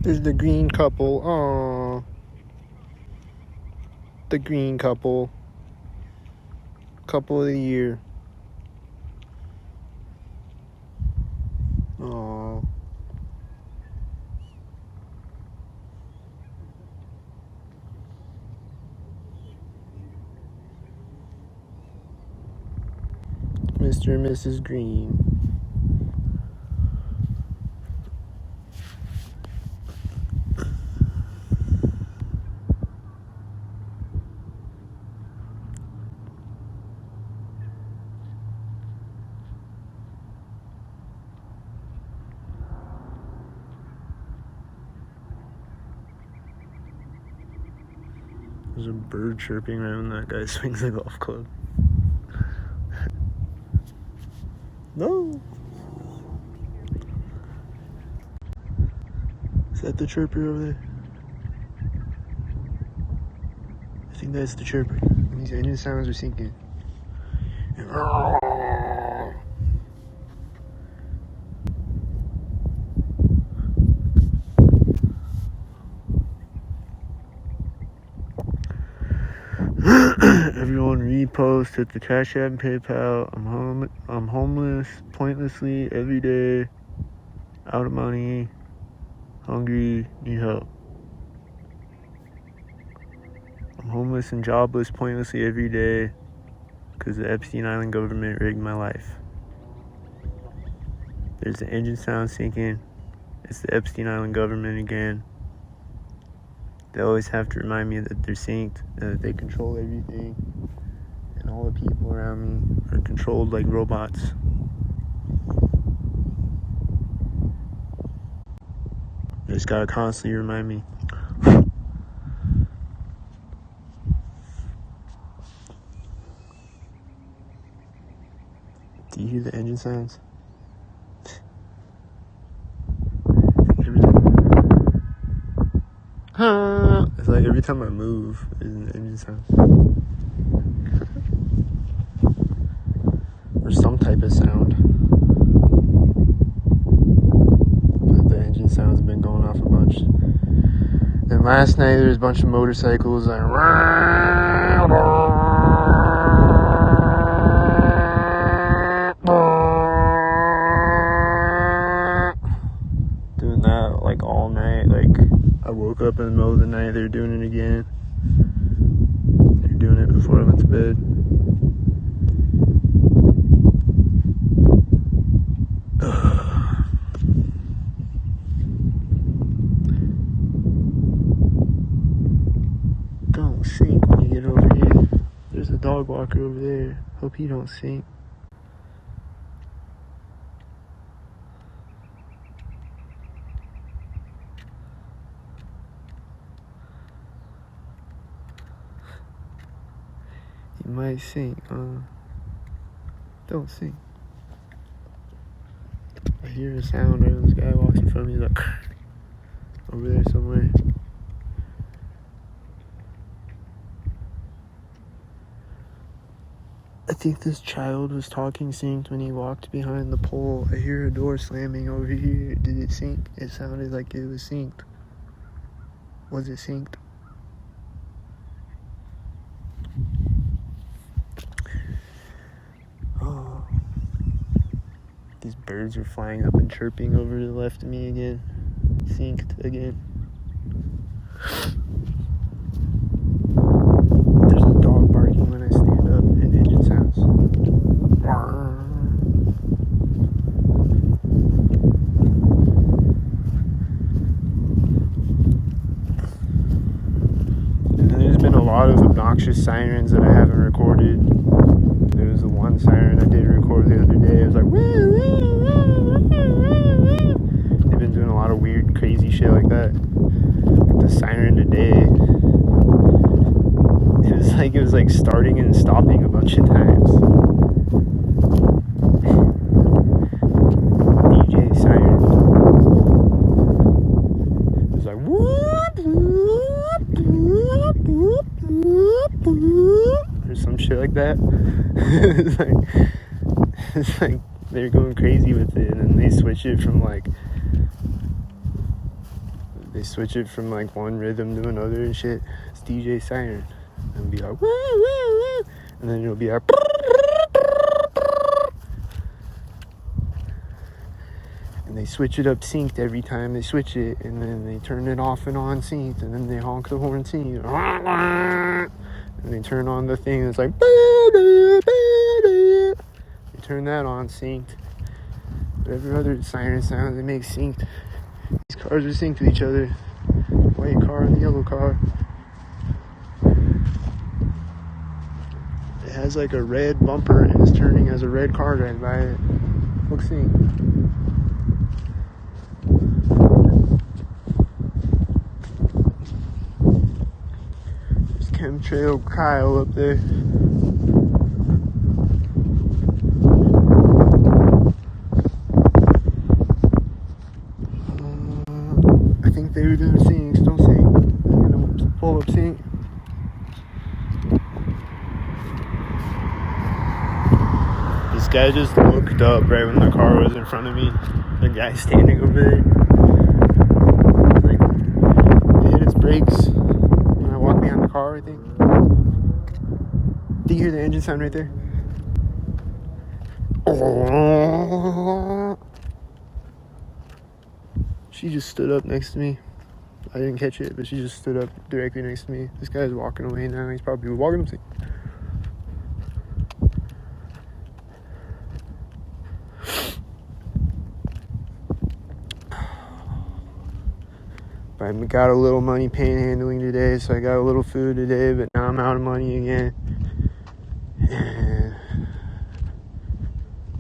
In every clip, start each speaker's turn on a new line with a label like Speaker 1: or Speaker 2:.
Speaker 1: There's the green couple. Aww. The green couple. Couple of the year. Aww. Mr. and Mrs. Green. There's a bird chirping right when that guy swings a golf club. No! Is that the chirper over there? I think that's the chirper. These engine sounds are sinking. Everyone repost, hit the Cash App and PayPal. I'm homeless pointlessly every day. Out of money. Hungry. Need help. I'm homeless and jobless pointlessly every day because the Epstein Island government rigged my life. There's the engine sound sinking. It's the Epstein Island government again. They always have to remind me that they're synced, that they control everything, and all the people around me are controlled like robots. They just gotta constantly remind me. Do you hear the engine sounds? It's like every time I move, there's an engine sound. Or some type of sound. But the engine sound's been going off a bunch. And last night there was a bunch of motorcycles like doing that like all night. Like I woke up in the middle of the night, they're doing it again. They're doing it before I went to bed. Don't sink when you get over here. There's a dog walker over there. Hope he don't sink. He might sink. Don't sink. I hear a sound right when this guy walks in front of me. He's like over there somewhere. I think this child was talking synced when he walked behind the pole. I hear a door slamming over here. Did it sync? It sounded like it was synced. Was it synced? Oh. These birds are flying up and chirping over to the left of me again. Synced again. There's a dog barking when I stand up and engine sounds. And then there's been a lot of obnoxious sirens that I haven't recorded. There was the one siren I did record the other day. It was like woo, woo, woo, woo, woo. They've been doing a lot of weird, crazy shit like that. The siren today, it was like starting and stopping a bunch of times. DJ siren. It was like whoop, whoop, whoop, whoop, whoop, or some shit like that. It's like they're going crazy with it, and then they switch it from like They switch it from like one rhythm to another and shit. It's DJ Siren. And it'll be like, woo, woo, woo. And then it'll be like, and they switch it up synced every time they switch it. And then they turn it off and on synced. And then they honk the horn synced. And they turn on the thing that's like, they turn that on synced. Whatever other siren sounds they make synced. These cars are synced with each other. The white car and the yellow car. It has like a red bumper and it's turning as a red car driving by it. Look, see. There's Chemtrail Kyle up there. I think they were doing syncs. Don't sing. I'm gonna pull up sync. This guy just looked up right when the car was in front of me. The guy standing over there. It's like, it hit its brakes when I walked behind the car, I think. Do you hear the engine sound right there? She just stood up next to me. I didn't catch it, but she just stood up directly next to me. This guy's walking away now. He's probably walking up to me. I got a little money panhandling today, so I got a little food today, but now I'm out of money again. And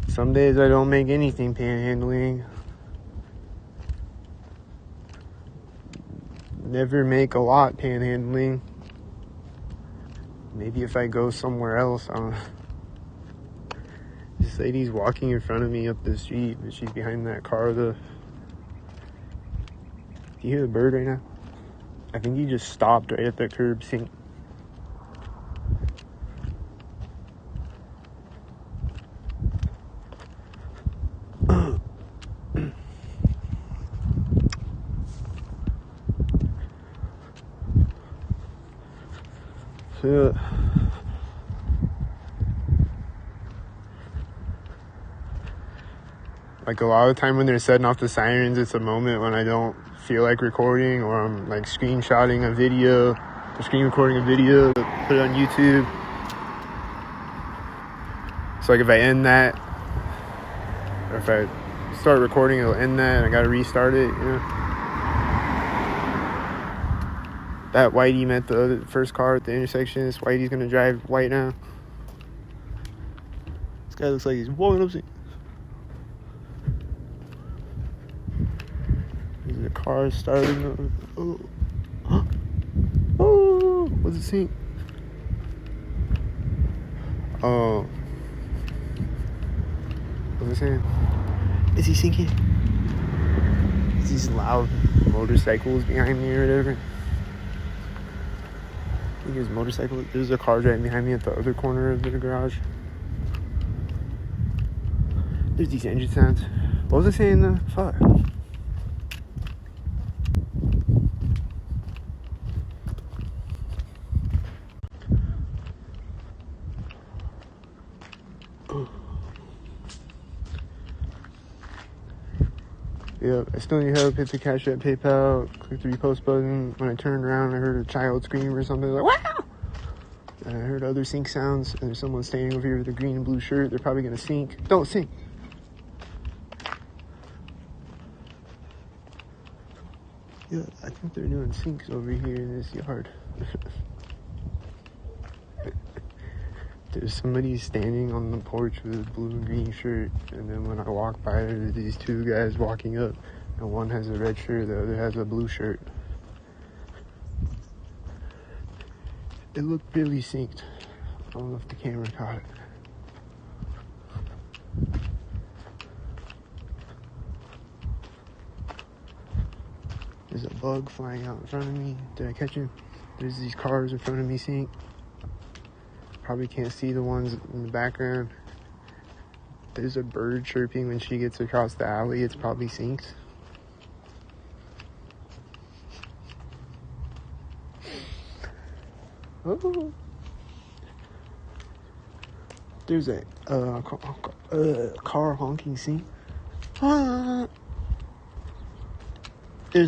Speaker 1: some days I don't make anything panhandling. Never make a lot panhandling. Maybe if I go somewhere else, This lady's walking in front of me up the street, but she's behind that car, though. Do you hear the bird right now? I think he just stopped right at the curb sync. So, like a lot of the time when they're setting off the sirens, it's a moment when I don't feel like recording, or I'm like screenshotting a video, or screen recording a video to put it on YouTube. So like if I end that, or if I start recording, it'll end that and I gotta restart it, you know. That whitey met the first car at the intersection. This whitey's gonna drive white now. This guy looks like he's walking up. The car starting. Oh, oh, what's it saying? Oh, what's it saying? Is he sinking? Is these loud motorcycles behind me or whatever? I think there's motorcycles. There's a car driving behind me at the other corner of the garage. There's these engine sounds. What was it saying though? Fuck. Yep, I still need help. Hit the Cash App, PayPal, click the repost button. When I turned around, I heard a child scream or something like, wow! And I heard other sync sounds, and there's someone standing over here with a green and blue shirt. They're probably gonna sync. Don't sync! Yeah, I think they're doing syncs over here in this yard. There's somebody standing on the porch with a blue and green shirt, and then when I walk by, there's these two guys walking up, and one has a red shirt, the other has a blue shirt. It looked really synced. I don't know if the camera caught it. There's a bug flying out in front of me. Did I catch him? There's these cars in front of me synced. Probably can't see the ones in the background. There's a bird chirping when she gets across the alley. It's probably synced. Oh. There's a car honking scene. There's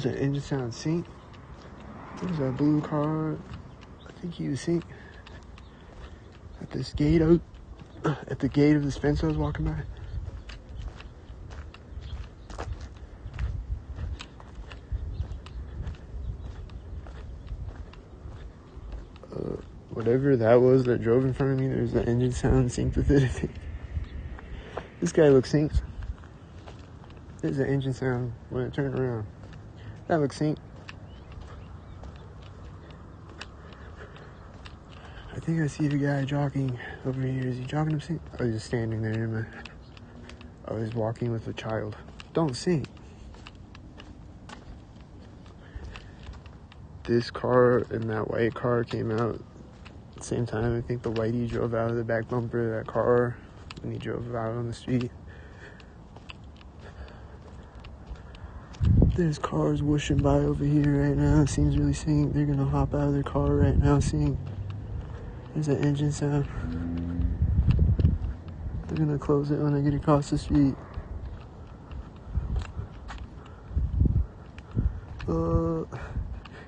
Speaker 1: an engine sound sink. There's a blue car. I think he was sink. At this gate out. At the gate of this fence I was walking by. Whatever that was that drove in front of me, there's an engine sound synced with it, I think. This guy looks synced. There's an engine sound when it turned around. That looks synced. I think I see the guy jogging over here. Is he jogging up sync? Oh, he's just standing there. Never mind. Oh, he's walking with a child. Don't sync. This car and that white car came out at the same time. I think the whitey drove out of the back bumper of that car when he drove out on the street. There's cars whooshing by over here right now. It seems really synced. They're gonna hop out of their car right now, synced. There's an engine sound. They're gonna close it when I get across the street.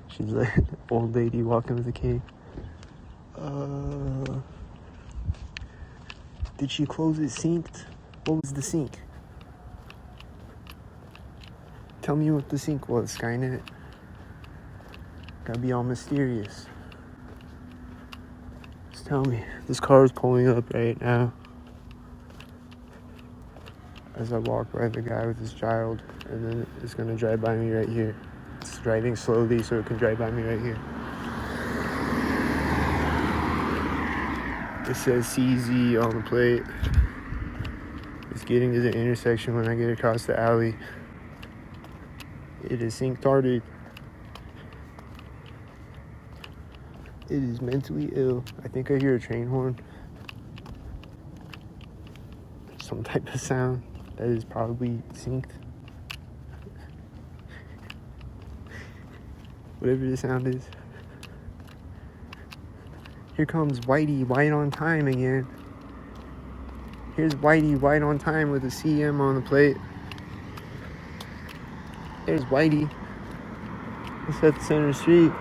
Speaker 1: She's like an old lady walking with a cane. Did she close it synced? What was the sync? Tell me what the sync was, Skynet. Gotta be all mysterious. Just tell me. This car is pulling up right now. As I walk by the guy with his child, and then it's gonna drive by me right here. It's driving slowly so it can drive by me right here. It says CZ on the plate. It's getting to the intersection when I get across the alley. It is sync-tarded. It is mentally ill. I think I hear a train horn. Some type of sound that is probably synced. Whatever the sound is. Here comes Whitey, white on time again. Here's Whitey, white on time with a CM on the plate. There's Whitey. It's at the center street.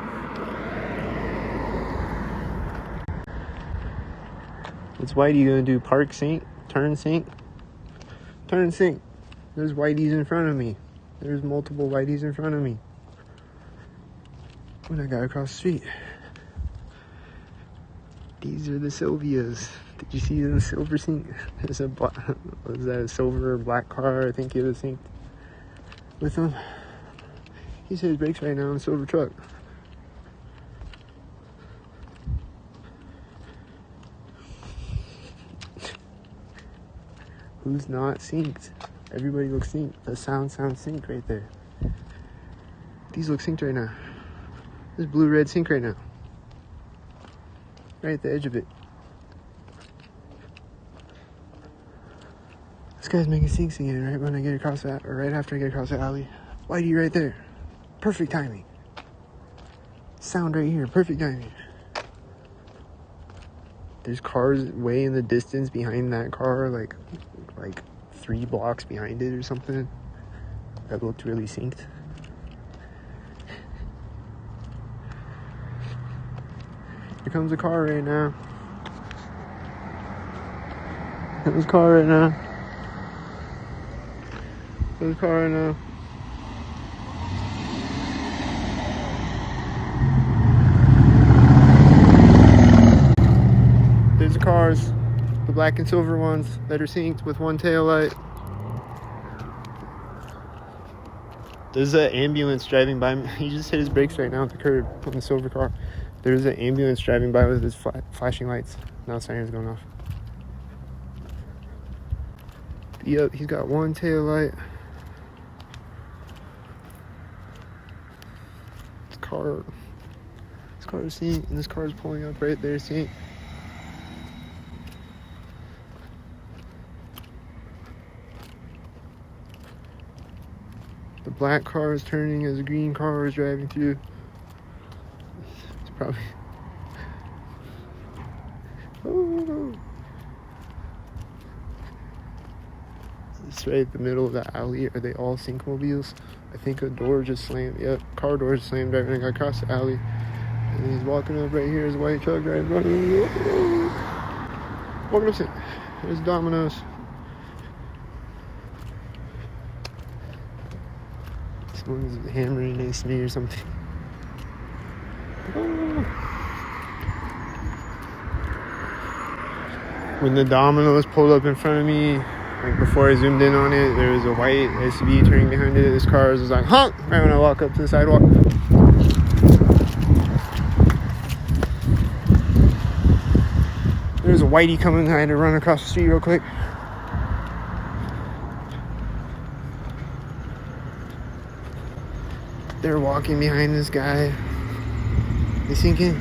Speaker 1: What's Whitey gonna do? Park sync? Turn sync? Turn sync. There's Whiteys in front of me. There's multiple Whiteys in front of me. When I got across the street. These are the Sylvias. Did you see the silver sync? There's a was that a silver or black car? I think it was synced with him. He said his brakes right now on a silver truck. Who's not synced? Everybody looks synced. The sounds synced right there. These look synced right now. There's blue-red sync right now. Right at the edge of it. This guy's making syncs again right when I get across that, or right after I get across the alley. Whitey right there. Perfect timing. Sound right here. Perfect timing. There's cars way in the distance behind that car, like 3 blocks behind it or something. That looked really synced. Here comes a car right now. Here comes a car right now. There's a car right now. There's the cars, the black and silver ones that are synced with one tail light. There's an ambulance driving by me. He just hit his brakes right now at the curb on the silver car. There's an ambulance driving by with his flashing lights. Now siren's going off. Yep, he's got one tail light. This car is synced, and this car is pulling up right there, synced. The black car is turning as the green car is driving through. It's right in the middle of the alley. Are they all Syncmobiles? I think a door just slammed. Yep, car door just slammed right when I got across the alley. And he's walking up right here. His white truck right in front of me. Walking up. There's Domino's. Someone's hammering against me or something. When the Domino's pulled up in front of me, like before I zoomed in on it, there was a white SUV turning behind it. This car was like, honk! Right when I walk up to the sidewalk. There's a whitey coming. I had to run across the street real quick. They're walking behind this guy. They sinking.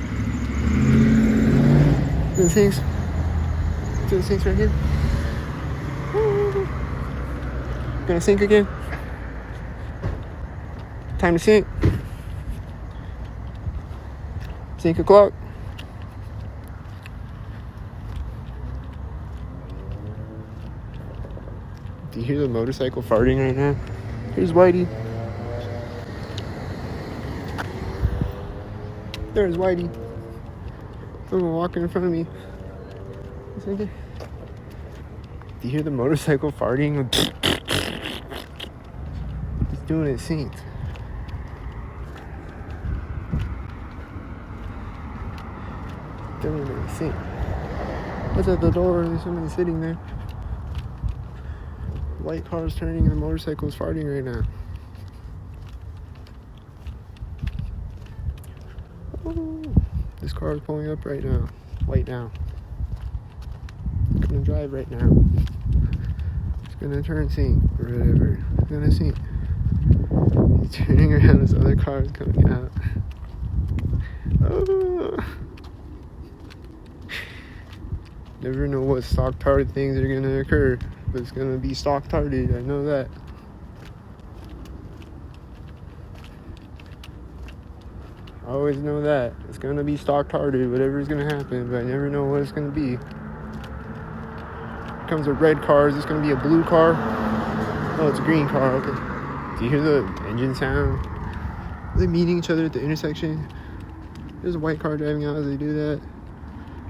Speaker 1: The sinks. To the sinks right here. Gonna sink again. Time to sink. Sink o'clock. Do you hear the motorcycle farting right now? Here's Whitey. There's Whitey. Someone walking in front of me. Do you hear the motorcycle farting? He's doing it synced. Doing it synced. What's at the door? There's somebody sitting there. White car's turning and the motorcycle's farting right now. Oh, this car is pulling up right now. White now. It's gonna drive right now. It's gonna turn sync or whatever. It's gonna sync. He's turning around. This other car is coming out. Oh. Never know what stock-tarded things are gonna occur, but it's gonna be stock-tarded. I know that. I always know that. It's gonna be stock-tarded, whatever's gonna happen, but I never know what it's gonna be. Here comes a red car. Is this gonna be a blue car? Oh, it's a green car. Okay. Do you hear the engine sound? Are they meeting each other at the intersection? There's a white car driving out as they do that.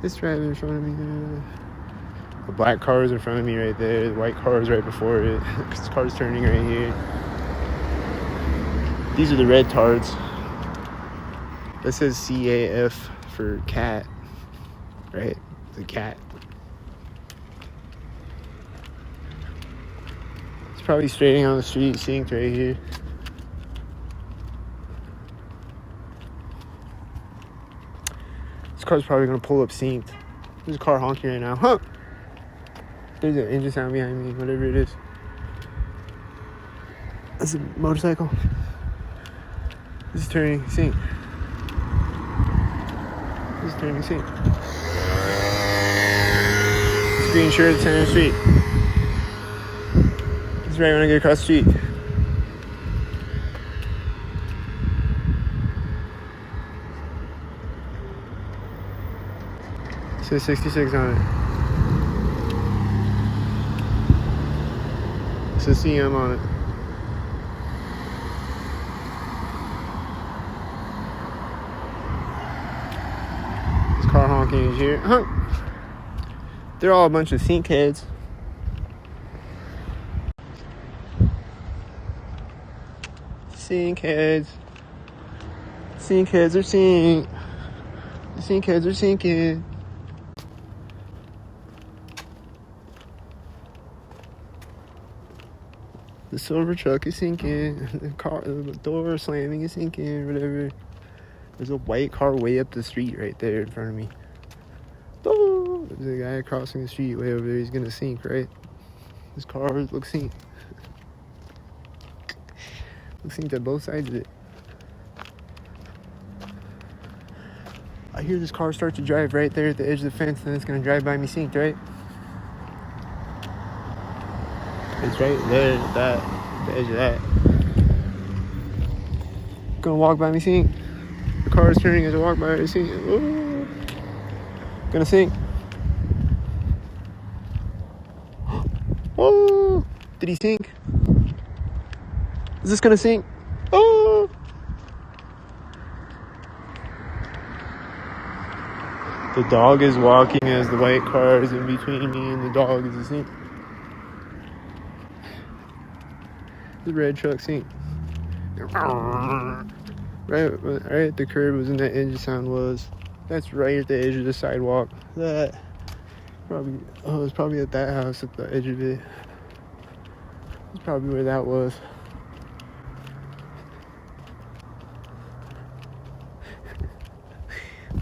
Speaker 1: It's driving in front of me. The black car is in front of me right there. The white car is right before it. This car's turning right here. These are the red tards. That says CAF for cat, right? The cat. It's probably straightening on the street, synced right here. This car's probably gonna pull up synced. There's a car honking right now. Huh! There's an engine sound behind me, whatever it is. That's a motorcycle. This is turning sync. This is turning sync. This green shirt at the center of the street. This is right when I get across the street. It says 66 on it. It says CM on it. This car honking is here. Honk! They're all a bunch of sync heads. Sync heads. Sync heads are sync. The sync heads are sinking. The silver truck is sinking. The door slamming is sinking. Whatever. There's a white car way up the street right there in front of me. Oh, there's a guy crossing the street way over there. He's gonna sink, right? This car looks synced. Looks synced at both sides of it. I hear this car start to drive right there at the edge of the fence, and it's gonna drive by me synced, right? It's right there at the edge of that. Gonna walk by me synced. The car is turning as I walk by it synced. Oh. Gonna sink. Oh. Did he sink? Is this gonna sink? Oh! The dog is walking as the white car is in between me and the dog is asleep. The red truck sink. Right at the curb was when that engine sound was. That's right at the edge of the sidewalk. That probably, oh, it was probably at that house at the edge of it. That's probably where that was.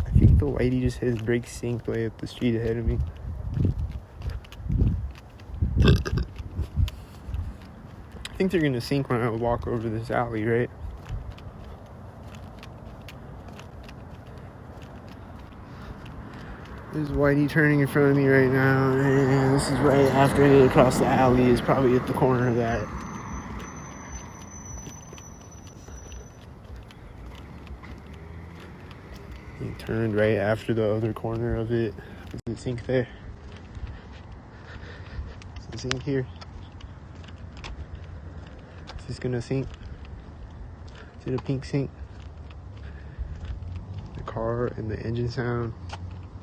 Speaker 1: I think the whitey just had his brakes synced way up the street ahead of me. I think they're gonna sink when I walk over this alley, right? There's whitey turning in front of me right now, and this is right after I get across the alley. It's probably at the corner of that. He turned right after the other corner of it. Is the sink there? Is the sink here? Is this gonna sink? Is it a pink sink? The car and the engine sound.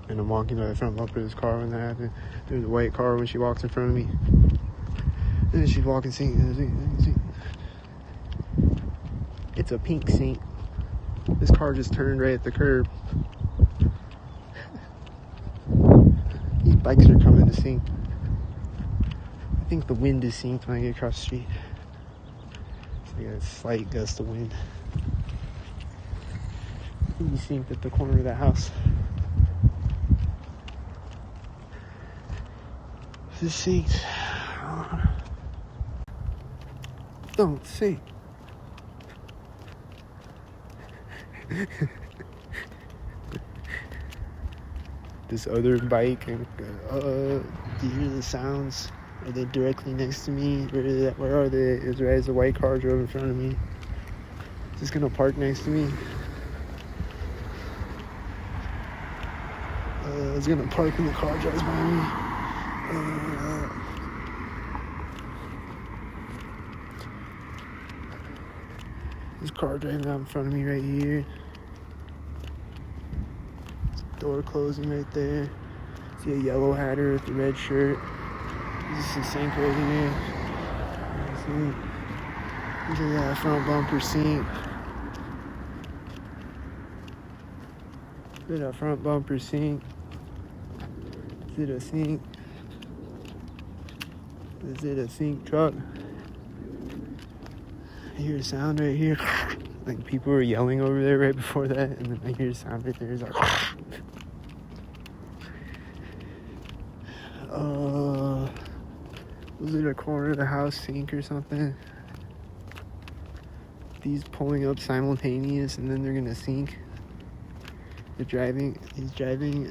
Speaker 1: And I'm walking by the front bumper of this car when that happened. There's a white car when she walks in front of me. And then she's walking sink. It's a pink sink. This car just turned right at the curb. These bikes are coming to sink. I think the wind is synced when I get across the street. So I got a slight gust of wind. He synced at the corner of that house. This seat. Don't sink. This other bike, and do you hear the sounds? Are they directly next to me? Where are they? It's right as the white car drove in front of me. Is this gonna park next to me? It's gonna park when the car drives by me. This car driving out in front of me right here. Door closing right there. See a yellow hatter with the red shirt. This is a sink right here. See? Look at that front bumper sink. Look at that front bumper sink. Is it a sink? Is it a sink truck? I hear a sound right here. Like people were yelling over there right before that, and then I hear a sound right there. It's like, was it a corner of the house sink or something? These pulling up simultaneous, and then they're gonna sink. He's driving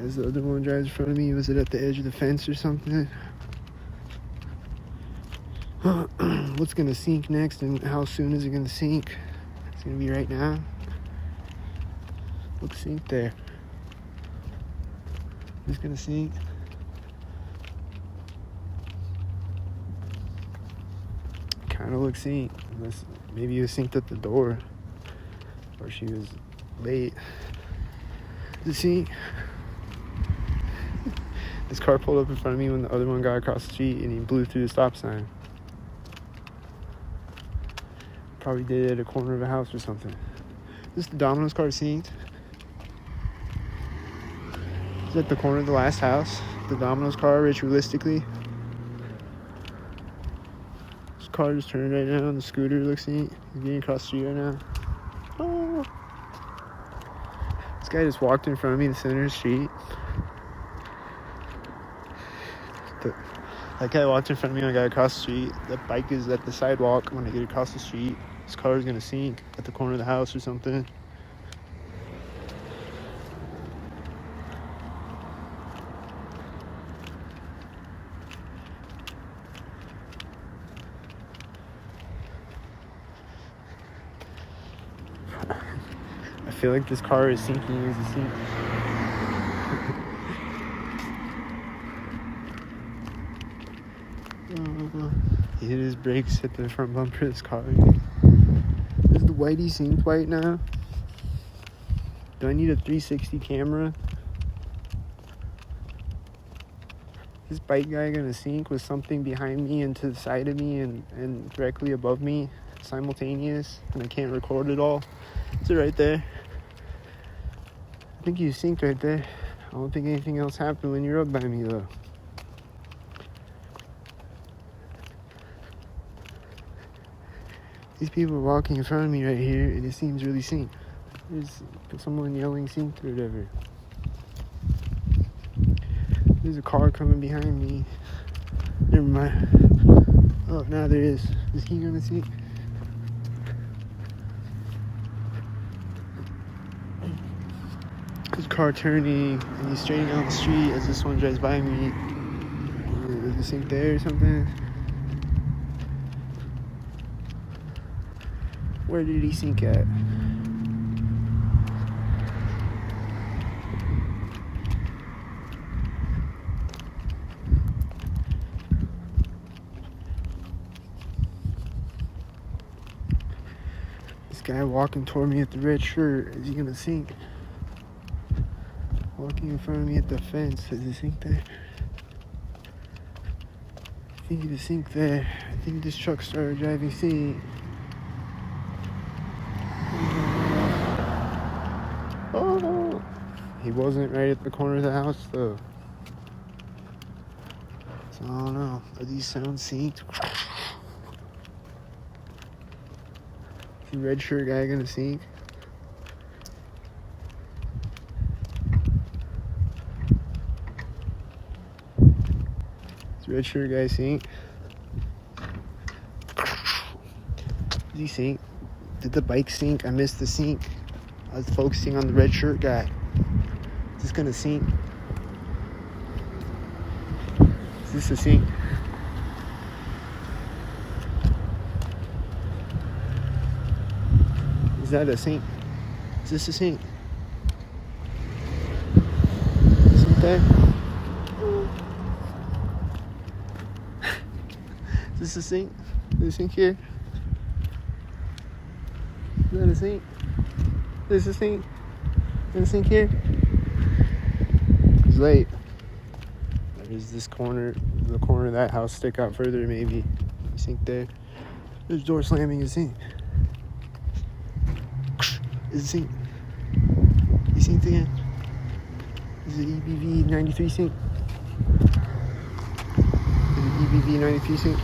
Speaker 1: as the other one drives in front of me. Was it at the edge of the fence or something? What's gonna sink next, and how soon is it gonna sink? It's gonna be right now. Look, sink there. It's gonna sink. Kind of looks sink. Unless maybe it was synced at the door, or she was late. The sink. This car pulled up in front of me when the other one got across the street, and he blew through the stop sign. Probably did it at a corner of a house or something. Is the Domino's car synced? Is that the corner of the last house? The Domino's car, ritualistically? This car just turned right now, and the scooter looks synced. He's getting across the street right now. Oh. This guy just walked in front of me in the center of the street. That guy walked in front of me when I got across the street. That bike is at the sidewalk when I get across the street. This car is gonna sink at the corner of the house or something. I feel like this car is sinking as a sink. He hit his brakes, hit the front bumper of his car. Is the whitey synced white now? Do I need a 360 camera? This bike guy gonna sync with something behind me and to the side of me and directly above me, simultaneous, and I can't record it all? Is it right there? I think you synced right there. I don't think anything else happened when you're up by me though. These people are walking in front of me right here, and it seems really synced. There's someone yelling synced or whatever. There's a car coming behind me. Never mind. Oh, now there is. Is he gonna sync? His car turning, and he's straight down the street as this one drives by me. Is the sync there or something? Where did he sync at? This guy walking toward me at the red shirt, is he gonna sync? Walking in front of me at the fence, is he sync there? I think he sync there. I think this truck started driving sync. Oh, he wasn't right at the corner of the house though. So I don't know. Are these sounds synced? Is the red shirt guy gonna sync? Is the red shirt guy sync? Did he sync? Did the bike sync? I missed the sync. I was focusing on the red shirt guy. Is this gonna sync? Is this a sync? Is that a sync? Is this a sync? Sync there? Is this a sync? Is this a sync here? Is that a sync? Is this a sync? Is this a sync here? He's late. There's this corner, the corner of that house stick out further maybe. You sync there. There's door slamming, is sync. Is it sync? You synced again? Is it EBV 93 sync? Is it EBV 93 sync?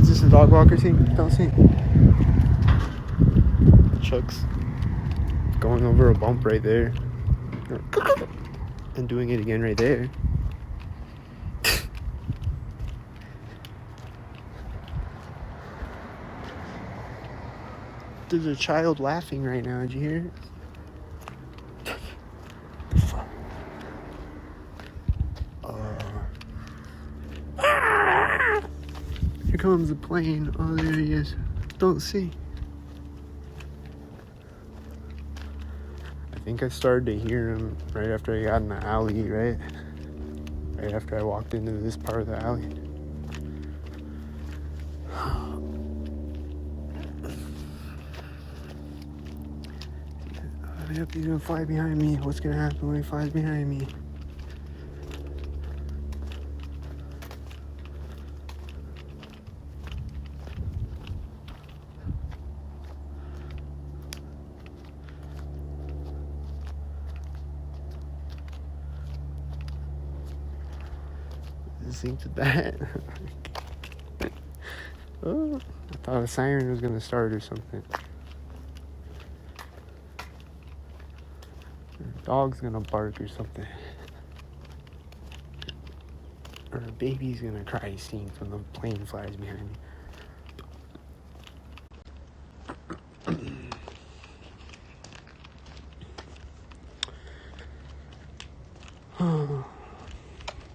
Speaker 1: Is this a dog walker sync? Don't sync. Chuck's going over a bump right there. And doing it again right there. There's a child laughing right now. Did you hear it? Here comes the plane. Oh, there he is. Don't see. I think I started to hear him right after I got in the alley, right? Right after I walked into this part of the alley. Yep, he's gonna fly behind me. What's gonna happen when he flies behind me? Sync to that. Oh, I thought a siren was gonna start or something. Dog's gonna bark or something. Or a baby's gonna cry synced when the plane flies behind me.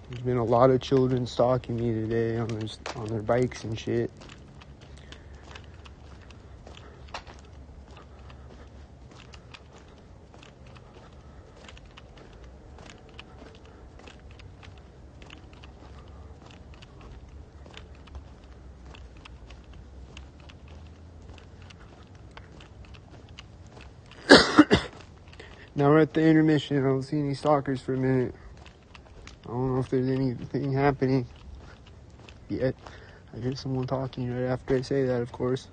Speaker 1: There's been a lot of children stalking me today on their bikes and shit. Now we're at the intermission. I don't see any stalkers for a minute. I don't know if there's anything happening yet. I hear someone talking right after I say that, of course.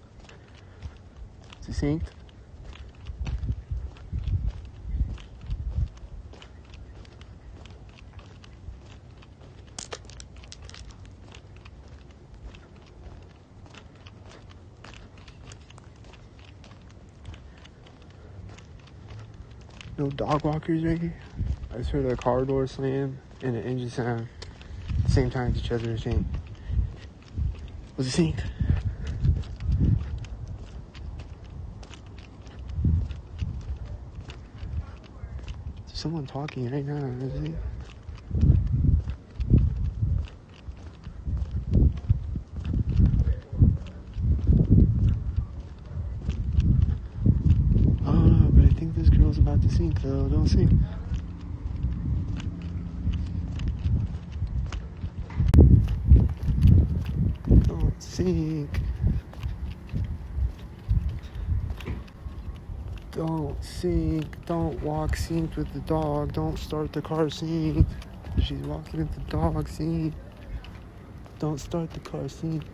Speaker 1: Is it synced? No dog walkers right here. I just heard a car door slam and an engine sound at the same time as each other are saying, was it synced? There's someone talking right now, isn't it? I think this girl's about to sink though. Don't sink. Don't sink. Don't sink. Don't walk synced with the dog. Don't start the car synced. She's walking with the dog synced. Don't start the car synced.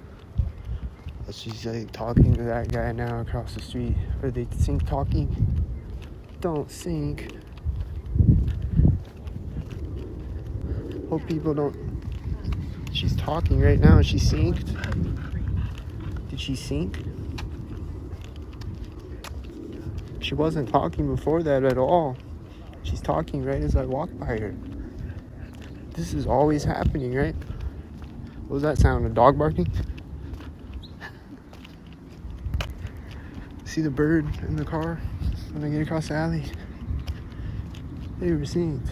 Speaker 1: She's like talking to that guy now across the street. Are they sync talking? Don't sink. Hope people don't. She's talking right now. Is she synced? Did she sync? She wasn't talking before that at all. She's talking right as I walk by her. This is always happening, right? What was that sound? A dog barking? See the bird in the car when I get across the alley? They were synced.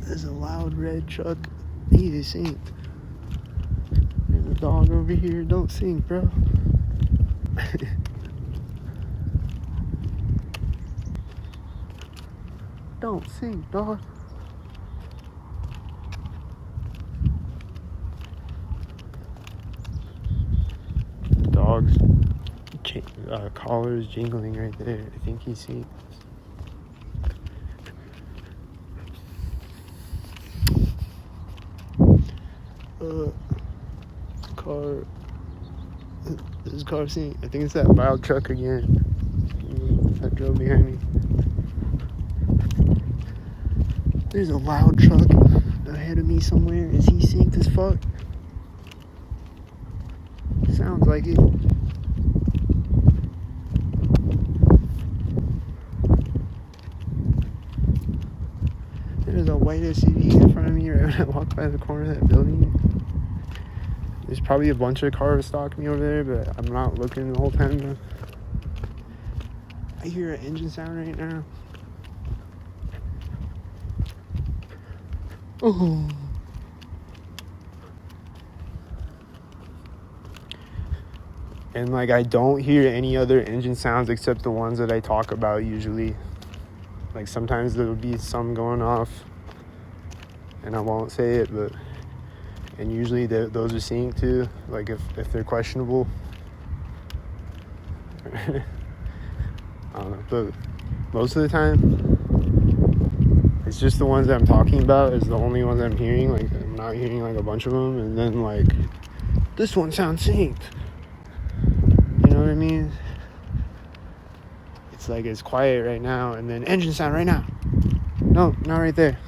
Speaker 1: There's a loud red truck. He is synced. There's a dog over here. Don't sync, bro. Don't sync, dog. Dog's collar is jingling right there. I think he's synced. Car. This car synced. I think it's that loud truck again that drove behind me. There's a loud truck ahead of me somewhere. Is he synced as fuck? Sounds like it. There's a white SUV in front of me right when I walk by the corner of that building. There's probably a bunch of cars stalking me over there, but I'm not looking the whole time. I hear an engine sound right now. Oh. And like I don't hear any other engine sounds except the ones that I talk about usually. Like sometimes there'll be some going off and I won't say it, but and usually those are synced too, like if they're questionable. I don't know, but most of the time it's just the ones that I'm talking about is the only ones I'm hearing. Like I'm not hearing like a bunch of them, and then like this one sounds synced. You know what I mean? It's like it's quiet right now, and then engine sound right now. No, not right there.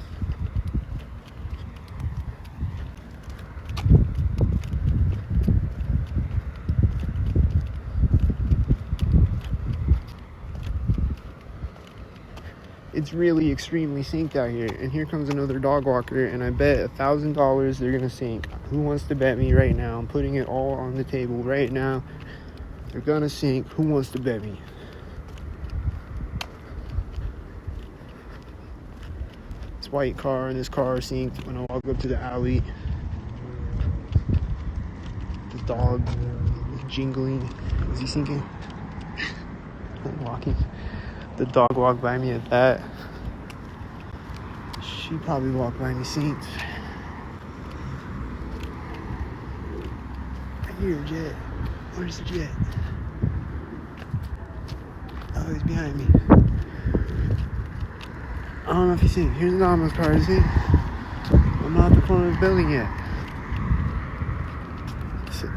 Speaker 1: It's really extremely synced out here, and here comes another dog walker, and I bet $1,000 they're gonna sync. Who wants to bet me right now? I'm putting it all on the table right now. They're gonna sync. Who wants to bet me? This white car and this car are synced when I walk up to the alley. The dog is jingling. Is he syncing? I'm walking. The dog walked by me at that. She probably walked by me synced. I hear a jet. Where's the jet? Oh, Oh, he's behind me. I don't know if you see it. Here's an almost car, is he? I'm not at the corner of the building yet.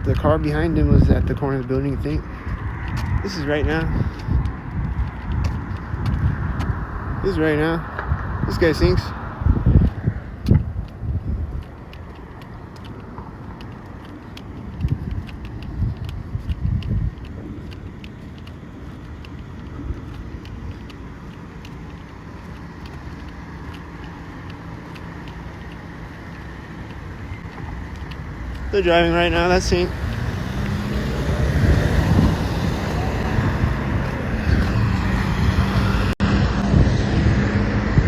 Speaker 1: The car behind him was at the corner of the building, I think. This is right now. This is right now. This guy sinks. They're driving right now, that's sink.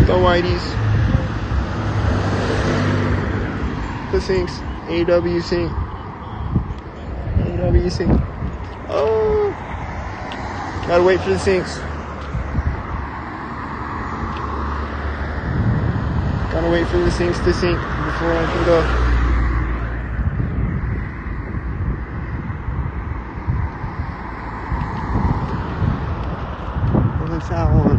Speaker 1: The whiteys. The sinks. AW sink. AW sink. Oh! Gotta wait for the sinks. Gotta wait for the sinks to sink before I can go. That one.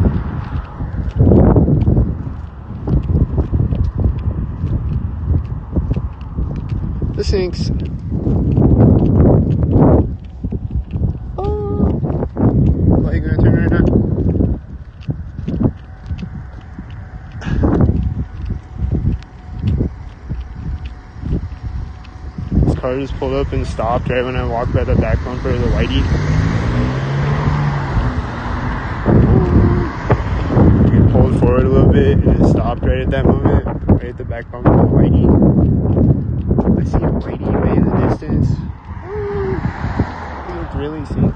Speaker 1: The sinks. Oh. Are you gonna turn right now? This car just pulled up and stopped right when I walked by the back bumper of the whitey. Pulled forward a little bit and it stopped right at that moment, right at the back bumper of the whitey. I see a whitey way in the distance. He looked really sink.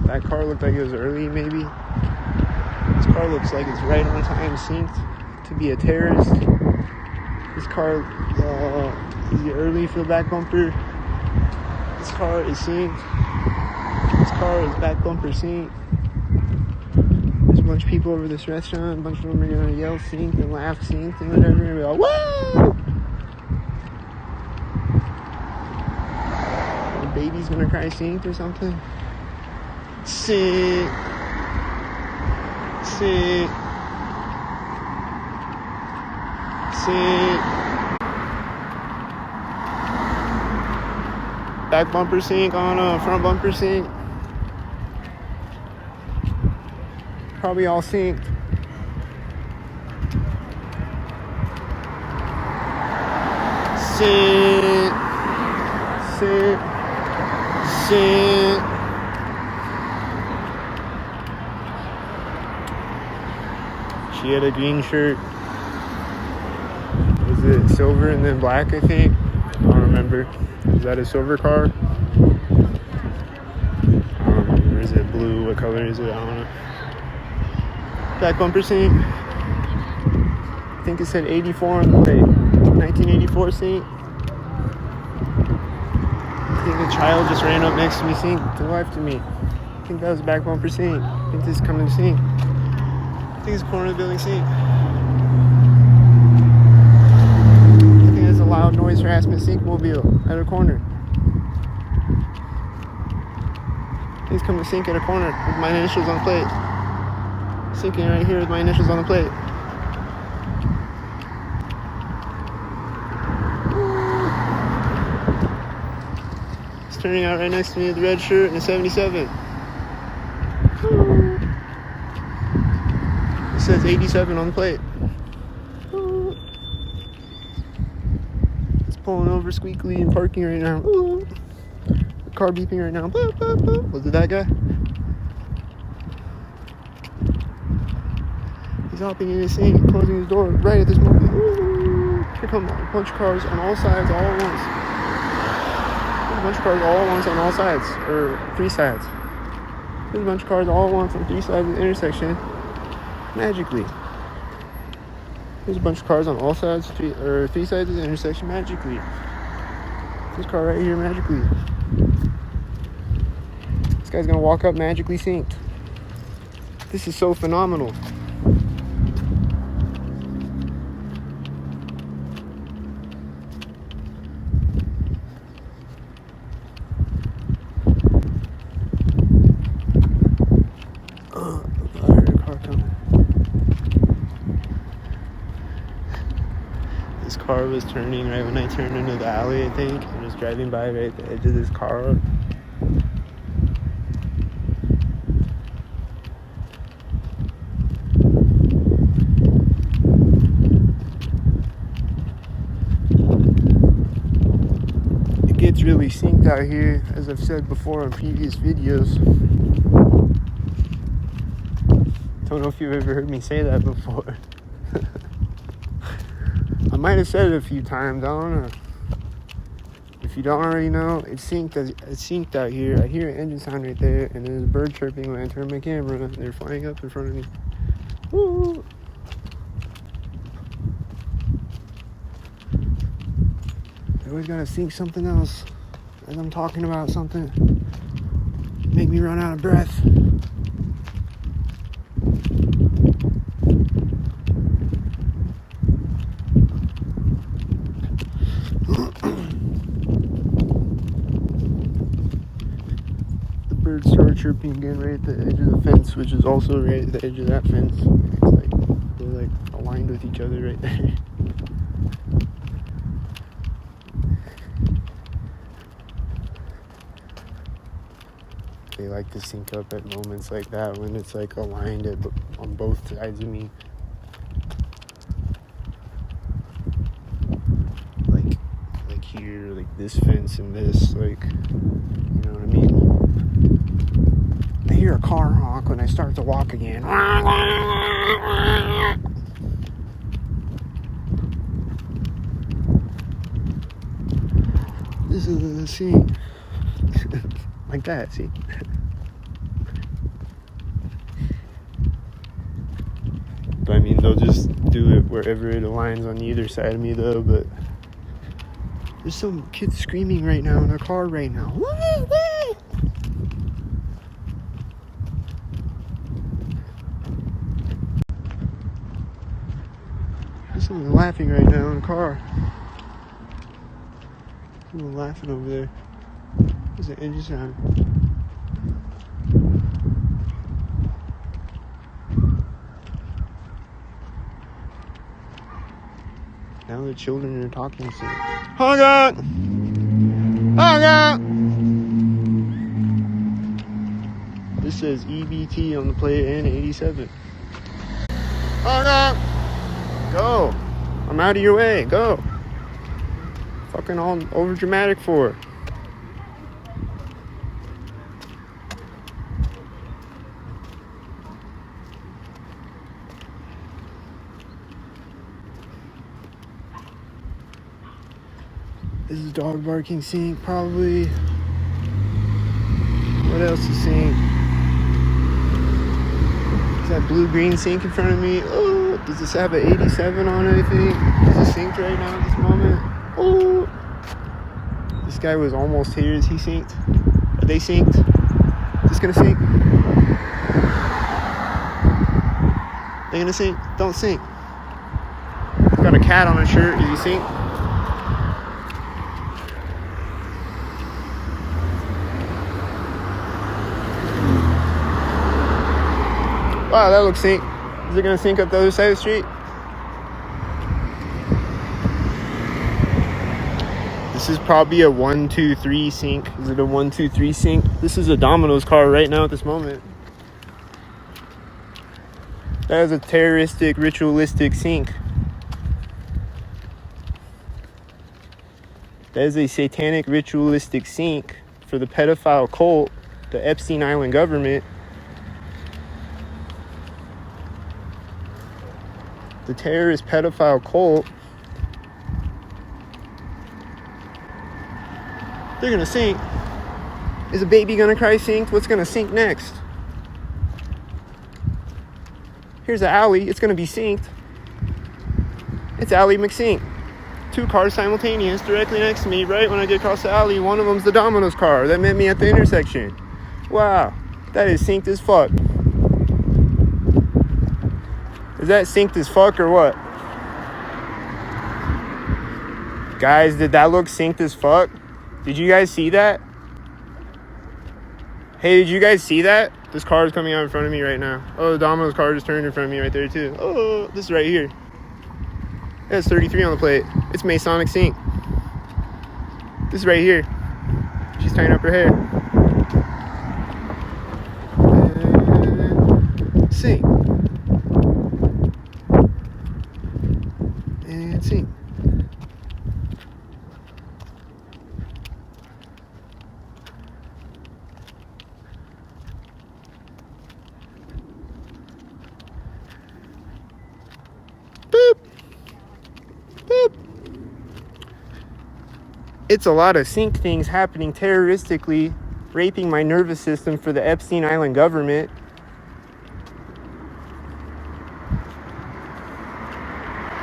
Speaker 1: That car looked like it was early, maybe. This car looks like it's right on time synced to be a terrorist. This car is early for the back bumper. This car is synced. This car is back bumper synced. There's a bunch of people over this restaurant. A bunch of them are gonna yell synced and laugh synced and whatever. And be like, woo! The baby's gonna cry synced or something. Sync. Sync. Sync. Back bumper sync on a front bumper sync. Probably all synced. Sync. Sync. Sync. She had a green shirt. Was it silver and then black, I think? I don't remember. Is that a silver car? Or is it blue? What color is it? I don't know. Back bumper sync. I think it said 84 on the plate. 1984 sync. I think a child just ran up next to me sync to the left of me. I think that was back bumper sync. I think this is coming to sync. I think it's corner of the building sync. I think it's a loud noise harassment sync mobile at a corner. He's coming to sync at a corner with my initials on the plate. Sinking right here with my initials on the plate. It's turning out right next to me with the red shirt and a 77. It says 87 on the plate. It's pulling over squeakily and parking right now. The car beeping right now. Was it that guy? He's hopping in his sink, closing his door right at this moment. Here come a bunch of cars on all sides, all at once. There's a bunch of cars all at once on all sides, or three sides. There's a bunch of cars all at once on three sides of the intersection. Magically. There's a bunch of cars on all sides, three sides of the intersection, magically. This car right here, magically. This guy's gonna walk up magically synced. This is so phenomenal. car was turning right when I turned into the alley, I think. I was driving by right at the edge of this car. It gets really synced out here, as I've said before in previous videos. Don't know if you've ever heard me say that before. I might have said it a few times, I don't know. If you don't already know, it's synced out here. I hear an engine sound right there, and there's a bird chirping when I turn my camera. They're flying up in front of me. Woo! I always gotta sync something else as I'm talking about something. Make me run out of breath. Birds start chirping again right at the edge of the fence, which is also right at the edge of that fence. It's like they're like aligned with each other right there. They like to sync up at moments like that when it's like aligned on both sides of me. Like here, like this fence and this, like, you know what I mean? I hear a car honk when I start to walk again. This is the scene. Like that, see? But I mean, they'll just do it wherever it aligns on either side of me, though. But there's some kids screaming right now in a car right now. There's someone laughing right now in a car. Someone laughing over there. There's an engine sound. Now the children are talking to me. Hung up! Hung up! This says EBT on the plate and 87. Hung up! Go! I'm out of your way. Go! Fucking all over dramatic for. This is dog barking sync, probably. What else is sync? Is that blue-green sync in front of me? Oh, does this have an 87 on it, I think? Is it synced right now at this moment? Oh! This guy was almost here. Is he synced? Are they synced? Is this gonna sync? They gonna sync? Don't sync. Got a cat on his shirt. Is he synced? Wow, that looks sync. Is it gonna sync up the other side of the street? This is probably a 1, 2, 3 sync. Is it a 1, 2, 3 sync? This is a Domino's car right now at this moment. That is a terroristic, ritualistic sync. That is a satanic, ritualistic sync for the pedophile cult, the Epstein Island government. The terrorist pedophile cult. They're gonna sync. Is a baby gonna cry synced? What's gonna sync next? Here's an alley. It's gonna be synced. It's Alley McSync. 2 cars simultaneous directly next to me right when I get across the alley. One of them's the Domino's car that met me at the intersection. Wow, that is synced as fuck. Is that synced as fuck or what? Guys, did that look synced as fuck? Did you guys see that? Hey, did you guys see that? This car is coming out in front of me right now. Oh, the Domino's car just turned in front of me right there too. Oh, this is right here. It has 33 on the plate. It's Masonic sink. This is right here. She's tying up her hair. And sink. And sink. Boop. Boop. It's a lot of sink things happening terroristically, raping my nervous system for the Epstein Island government.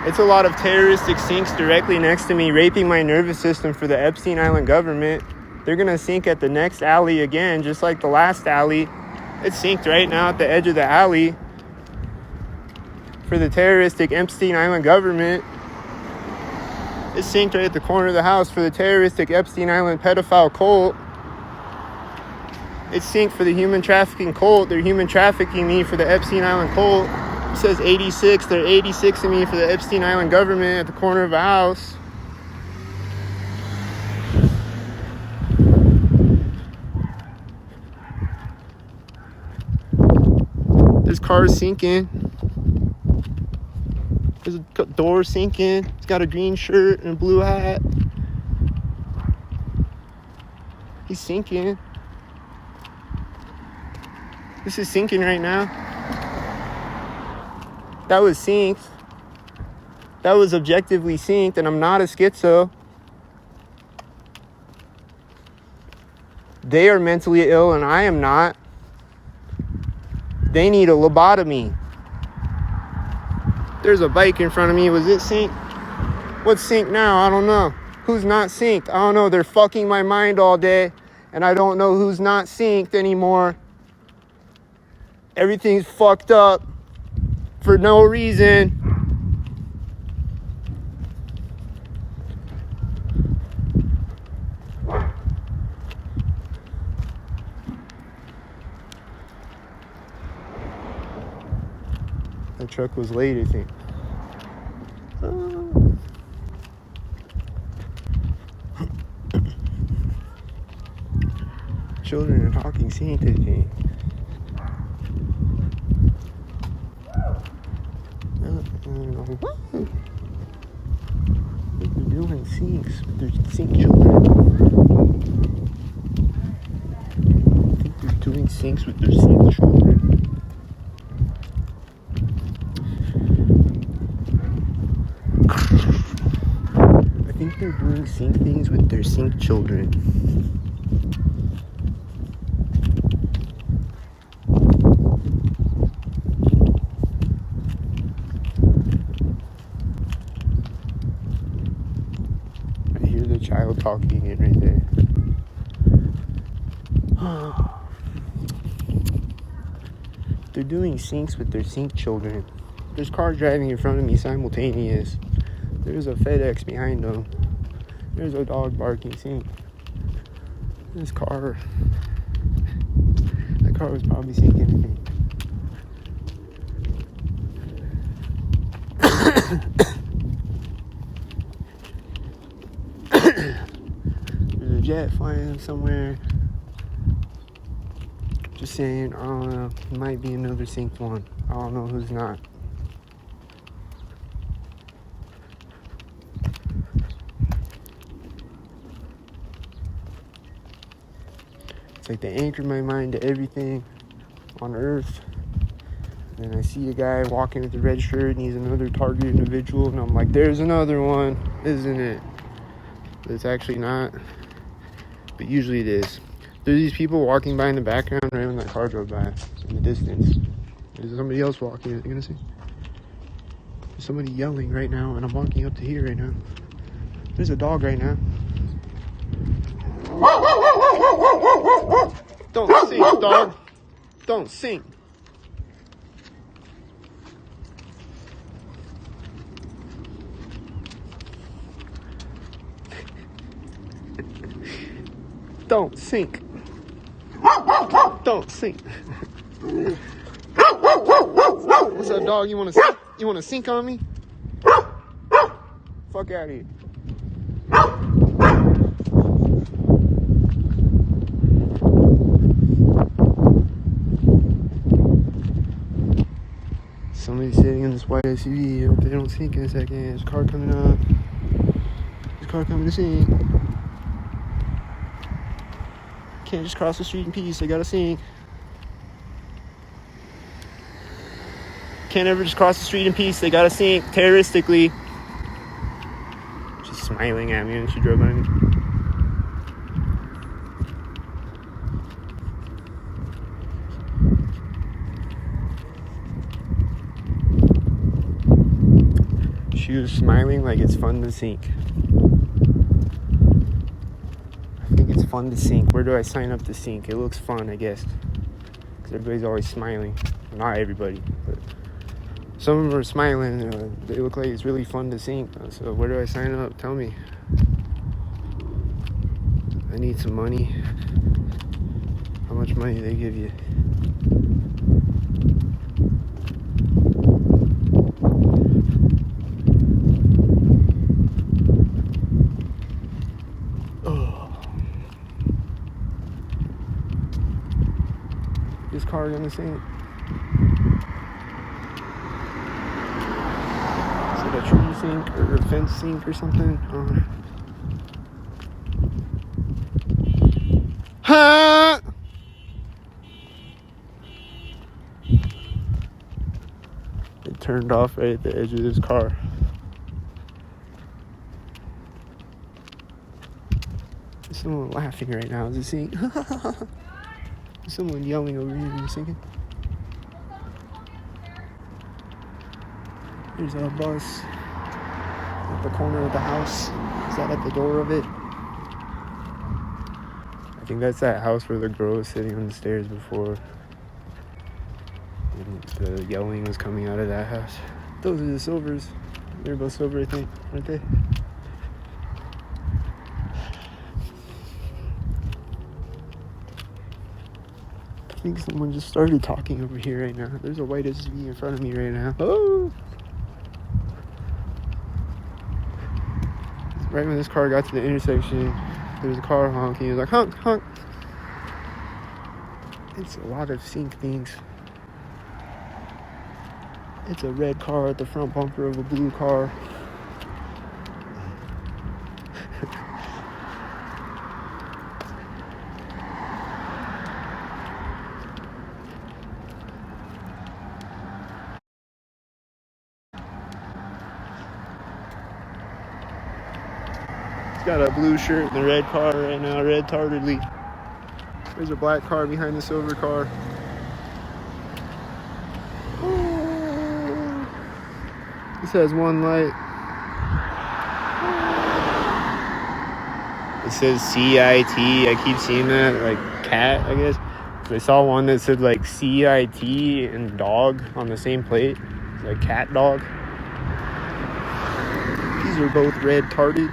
Speaker 1: It's a lot of terroristic sinks directly next to me, raping my nervous system for the Epstein Island government. They're going to sink at the next alley again, just like the last alley. It's sinked right now at the edge of the alley for the terroristic Epstein Island government. It's sinked right at the corner of the house for the terroristic Epstein Island pedophile cult. It's sinked for the human trafficking cult. They're human trafficking me for the Epstein Island cult. It says 86. They're 86ing me for the Epstein Island government at the corner of a house. This car is sinking. There's a door sinking. He's got a green shirt and a blue hat. He's sinking. This is sinking right now. That was synced. That was objectively synced, and I'm not a schizo. They are mentally ill, and I am not. They need a lobotomy. There's a bike in front of me. Was it synced? What's synced now? I don't know. Who's not synced? I don't know. They're fucking my mind all day, and I don't know who's not synced anymore. Everything's fucked up for no reason. That truck was late, I think. Children are talking synced, I think. They're doing sinks with their sink children. I think they're doing sinks with their sink children. I think they're doing sink things with their sink children. Child talking again right there. They're doing sinks with their sink children. There's cars driving in front of me simultaneous. There's a FedEx behind them. There's a dog barking sink. This car. That car was probably sinking. There's a jet flying somewhere. Just saying, I don't know. Might be another synced one. I don't know who's not. It's like they anchor my mind to everything on earth. And I see a guy walking with a red shirt and he's another target individual. And I'm like, there's another one, isn't it? But it's actually not. But usually it is. There's these people walking by in the background right when that car drove by in the distance. There's somebody else walking. You're gonna see. There's somebody yelling right now, and I'm walking up to here right now. There's a dog right now. Don't sing, dog. Don't sing. Don't sink. Don't sink. What's up, dog? You wanna sink on me? Fuck out of here. Somebody's sitting in this white SUV. I hope they don't sink in a second. There's a car coming up. There's a car coming to sink. Can't just cross the street in peace. They gotta sink. Can't ever just cross the street in peace. They gotta sink terroristically. She's smiling at me and she drove by me. She was smiling like it's fun to sink. I think it's fun to sink. Where do I sign up to sink? It looks fun, I guess. Because everybody's always smiling. Not everybody, but some of them are smiling. They look like it's really fun to sink. So where do I sign up? Tell me. I need some money. How much money do they give you? This car gonna sink? Is it a tree sink or a fence sink or something? Ha! It turned off right at the edge of this car. There's someone laughing right now. Is it sink? There's someone yelling over here. Are you sinking? There's a bus at the corner of the house. Is that at the door of it? I think that's that house where the girl was sitting on the stairs before. And the yelling was coming out of that house. Those are the Silvers. They're both silver, I think, aren't they? I think someone just started talking over here right now. There's a white SUV in front of me right now. Oh! Right when this car got to the intersection, there was a car honking. He was like, honk, honk. It's a lot of sink things. It's a red car at the front bumper of a blue car. He's got a blue shirt and a red car right now, red tardedly. There's a black car behind the silver car. This has one light. It says CIT. I keep seeing that, like cat, I guess. I saw one that said like CIT and dog on the same plate. It's like cat dog. These are both red tarded.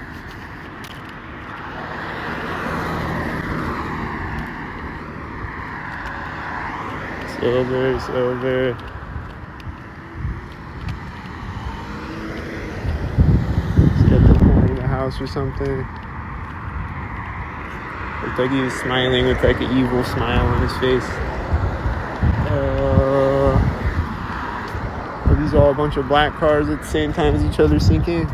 Speaker 1: Silver, silver. He's at the corner of the house or something. Looked like he was smiling with like an evil smile on his face. Are these all a bunch of black cars at the same time as each other sinking?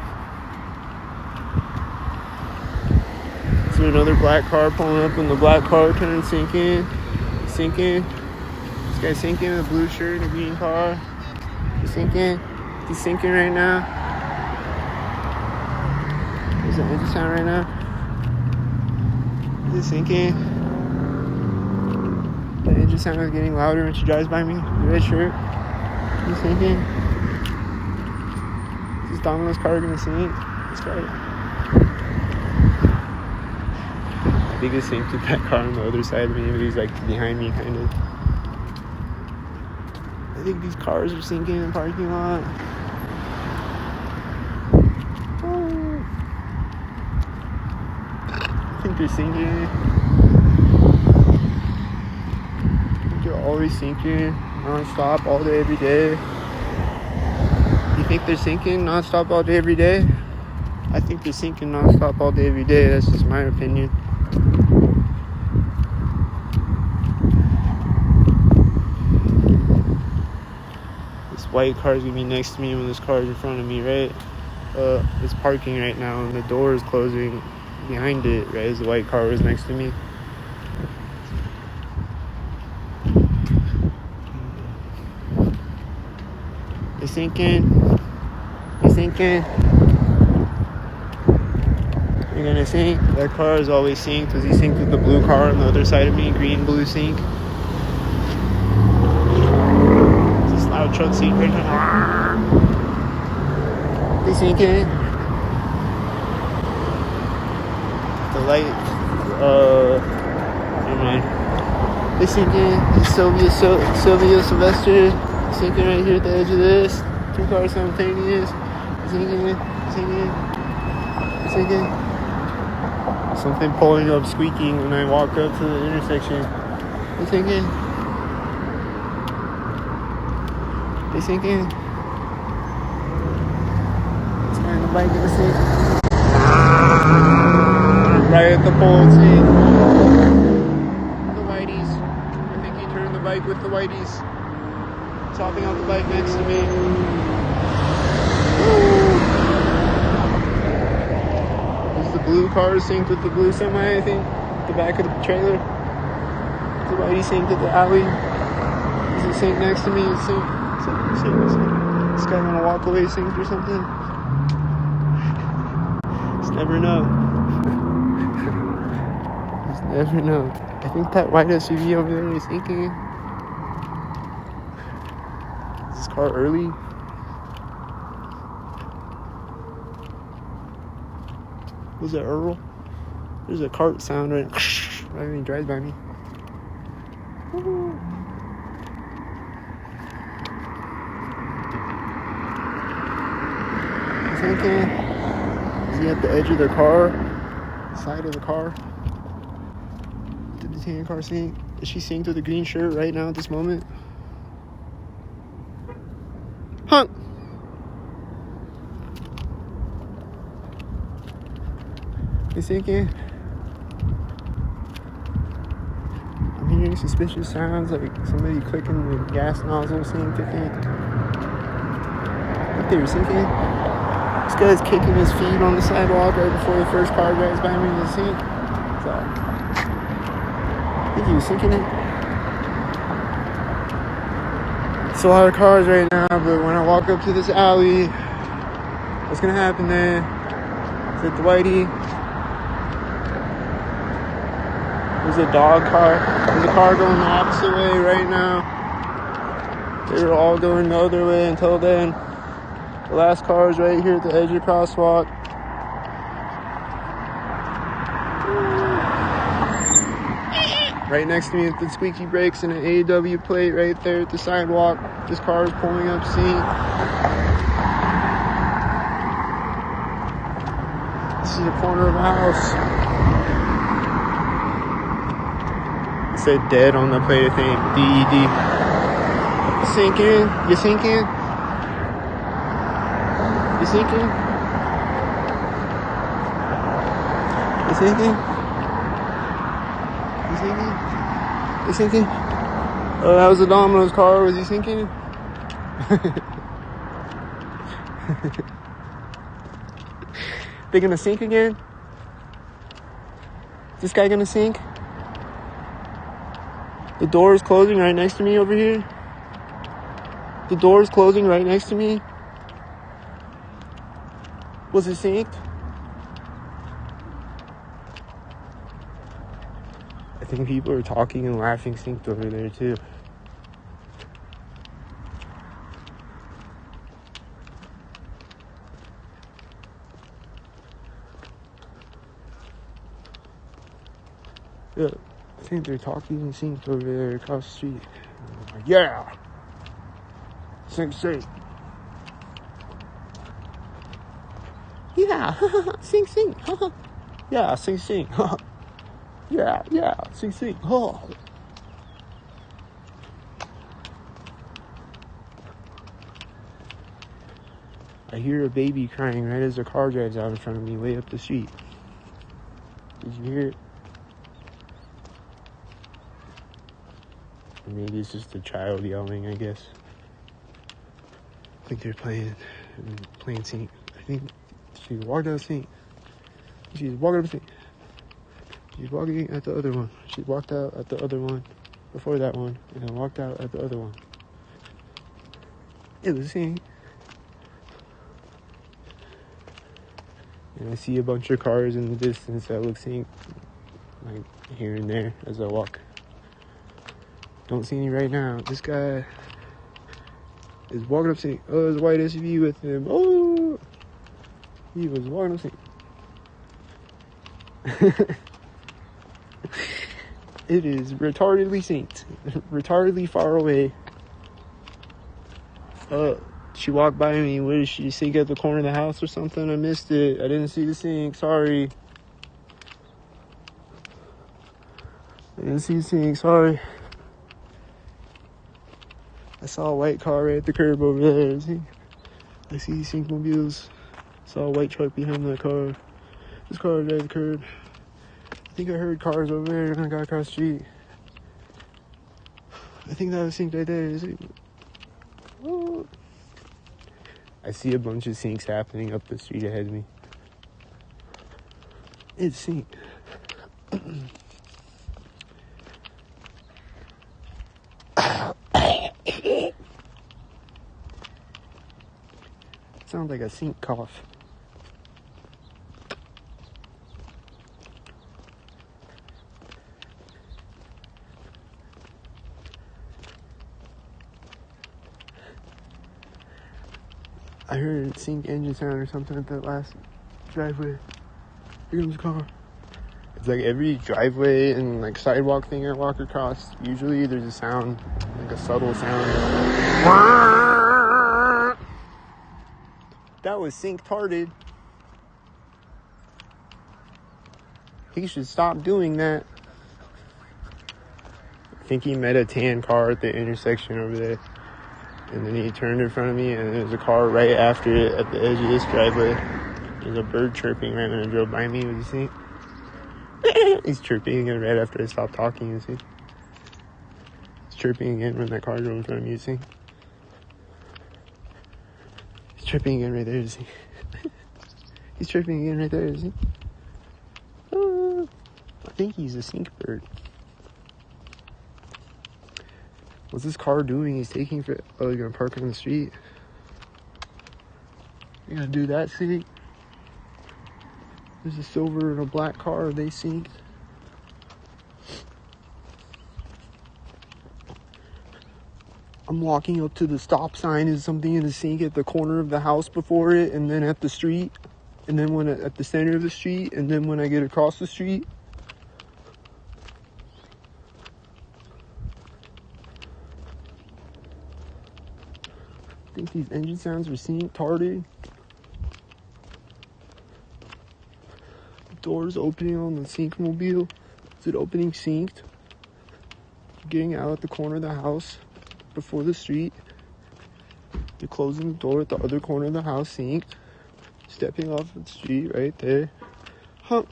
Speaker 1: Is there another black car pulling up and the black car turns sinking? Sinking? This guy's sinking in a blue shirt and a green car. He's sinking. He's sinking right now. There's an engine sound right now. Is it sinking? The engine sound is getting louder when she drives by me. The red shirt. He's sinking. Is this Domino's car gonna sink? This car. I think it sinked with that car on the other side of me, but he's like behind me, kind of. I think these cars are sinking in the parking lot. Oh. I think they're sinking. I think they're always sinking, non-stop, all day, every day. You think they're sinking non-stop all day, every day? I think they're sinking nonstop all day, every day. That's just my opinion. This white car's gonna be next to me when this car's in front of me, right? It's parking right now, and the door is closing behind it, right? As the white car was next to me. It's sinking. It's sinking. You're gonna sink. That car is always synced. Was he synced with the blue car on the other side of me? Green, blue sync. It's this loud truck sync right now. They sinking. The light. Never mind. They sinking. It's Sylvia Sylvester. Sinking right here at the edge of this. Two cars simultaneous. Sinking. Something pulling up, squeaking when I walk up to the intersection. They sinking. This guy on the bike gonna sink. Right at the pole, sink. The whiteys. I think he turned the bike with the whiteys. Topping out the bike next to me. This is the blue car synced with the blue semi, I think. The back of the trailer. The whitey synced at the alley. Is it synced next to me? It's synced. This guy gonna walk away synced or something? Just never know. Just never know. I think that white SUV over there is sinking. Car early. Was it Earl? There's a cart sound right when he drives by me. He's thinking, is he at the edge of the car? Side of the car? Did the tan car sink? Is she synced with the green shirt right now at this moment? Huh. You thinking? I'm hearing suspicious sounds like somebody clicking the gas nozzle, synced, I think. I think they were sinking. This guy's kicking his feet on the sidewalk right before the first car drives by me to sink. So, I think he was sinking it. It's a lot of cars right now, but when I walk up to this alley, what's gonna happen there? Is it the whitey? There's a dog car. There's a car going the opposite way right now. They were all going the other way until then. The last car is right here at the edge of the crosswalk. Right next to me with the squeaky brakes and an AW plate right there at the sidewalk. This car is pulling up, see? This is the corner of a house. It said dead on the plate, I think. DED. Sinking? You sinking? You sinking? You sinking? You sinking? You sinking? Oh, that was a Domino's car. Was he sinking? They gonna sink again? Is this guy gonna sink? The door is closing right next to me over here. The door is closing right next to me. Was it synced? I think people are talking and laughing synced over there too. Yeah, I think they're talking and synced over there across the street. Yeah! Sync. Yeah, sync. Yeah, sync. Yeah, sync. Oh. I hear a baby crying right as a car drives out in front of me way up the street. Did you hear it? Or maybe it's just a child yelling, I guess. I think they're playing sync. I think she walked out of sync. She's walking up sync. She's walking at the other one. She walked out at the other one before that one, and then walked out at the other one. It was sync. And I see a bunch of cars in the distance that look sync, like here and there as I walk. Don't see any right now. This guy is walking up sync. Oh, there's a white SUV with him. Oh, he was walking up sync. It is retardedly synced. Retardedly far away. She walked by me. What did she sync at the corner of the house or something? I missed it. I didn't see the sync. Sorry. I didn't see the sync. Sorry. I saw a white car right at the curb over there. I see sync mobiles. Saw a white truck behind that car. This car right at the curb. I think I heard cars over there when I got across the street. I think that was synced right there. Oh. I see a bunch of syncs happening up the street ahead of me. It's synced. Sounds like a sync cough. I heard sync engine sound or something at that last driveway. Here comes a car. It's like every driveway and like sidewalk thing I walk across, usually there's a sound, like a subtle sound. That was sync-tarded. He should stop doing that. I think he met a tan car at the intersection over there. And then he turned in front of me, and there's a car right after it at the edge of this driveway. There's a bird chirping right when it drove by me. Was you see? He's chirping again right after I stopped talking, you see? He's chirping again when that car drove in front of me, you see? He's chirping again right there, you see? He's chirping again right there, you see? I think he's a sync bird. What's this car doing? He's taking for... Oh, you're gonna park on the street? You're gonna do that, see? There's a silver and a black car. They synced. I'm walking up to the stop sign. Is something in the sync at the corner of the house before it, and then at the street, and then when at the center of the street, and then when I get across the street. I think these engine sounds are sync-tarded. The door's opening on the sync-mobile. Is it opening synced? Getting out at the corner of the house before the street. They're closing the door at the other corner of the house, synced. Stepping off the street right there. Huh.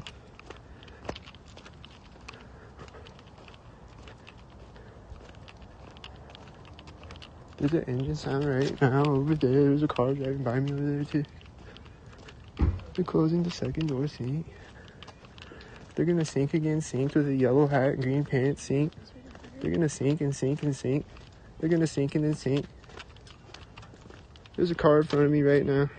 Speaker 1: There's an engine sound right now over there. There's a car driving by me over there too. They're closing the second door, sync. They're gonna sync again, synced with a yellow hat, green pants, sync. They're gonna sync and sync and sync. They're gonna sync and then sync. There's a car in front of me right now.